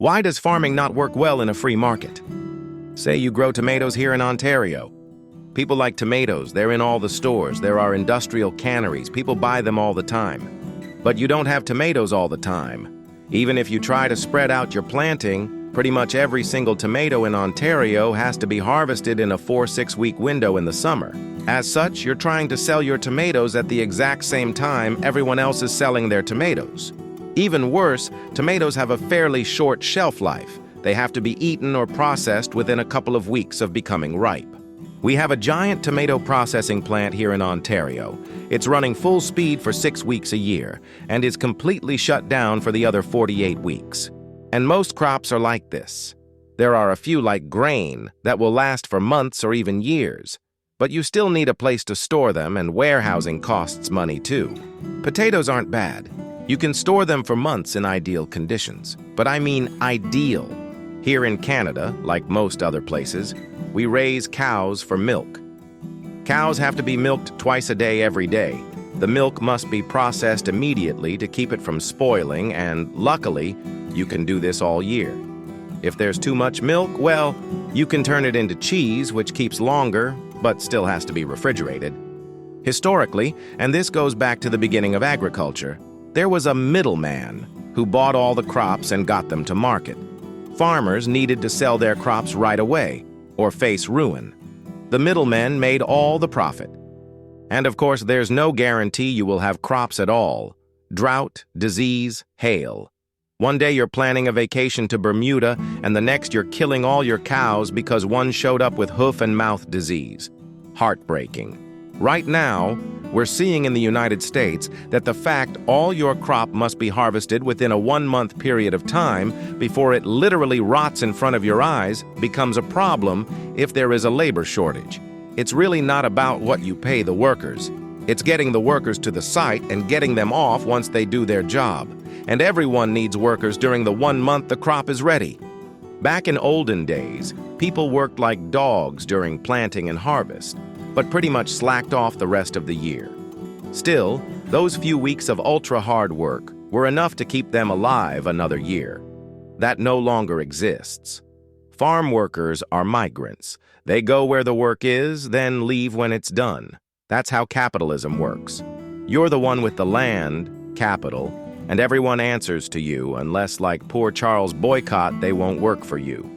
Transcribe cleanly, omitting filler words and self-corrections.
Why does farming not work well in a free market? Say you grow tomatoes here in Ontario. People like tomatoes, they're in all the stores, there are industrial canneries, people buy them all the time. But you don't have tomatoes all the time. Even if you try to spread out your planting, pretty much every single tomato in Ontario has to be harvested in a 4-6 week window in the summer. As such, you're trying to sell your tomatoes at the exact same time everyone else is selling their tomatoes. Even worse, tomatoes have a fairly short shelf life. They have to be eaten or processed within a couple of weeks of becoming ripe. We have a giant tomato processing plant here in Ontario. It's running full speed for 6 weeks a year and is completely shut down for the other 48 weeks. And most crops are like this. There are a few like grain that will last for months or even years, but you still need a place to store them, and warehousing costs money too. Potatoes aren't bad. You can store them for months in ideal conditions, but I mean ideal. Here in Canada, like most other places, we raise cows for milk. Cows have to be milked twice a day every day. The milk must be processed immediately to keep it from spoiling, and luckily, you can do this all year. If there's too much milk, well, you can turn it into cheese, which keeps longer, but still has to be refrigerated. Historically, and this goes back to the beginning of agriculture, there was a middleman who bought all the crops and got them to market. Farmers needed to sell their crops right away, or face ruin. The middlemen made all the profit. And of course, there's no guarantee you will have crops at all. Drought, disease, hail. One day you're planning a vacation to Bermuda, and the next you're killing all your cows because one showed up with hoof and mouth disease. Heartbreaking. Right now, we're seeing in the United States that the fact all your crop must be harvested within a 1-month period of time before it literally rots in front of your eyes becomes a problem if there is a labor shortage. It's really not about what you pay the workers. It's getting the workers to the site and getting them off once they do their job. And everyone needs workers during the 1 month the crop is ready. Back in olden days, people worked like dogs during planting and harvest, but pretty much slacked off the rest of the year. Still, those few weeks of ultra-hard work were enough to keep them alive another year. That no longer exists. Farm workers are migrants. They go where the work is, then leave when it's done. That's how capitalism works. You're the one with the land, capital, and everyone answers to you unless, like poor Charles Boycott, they won't work for you.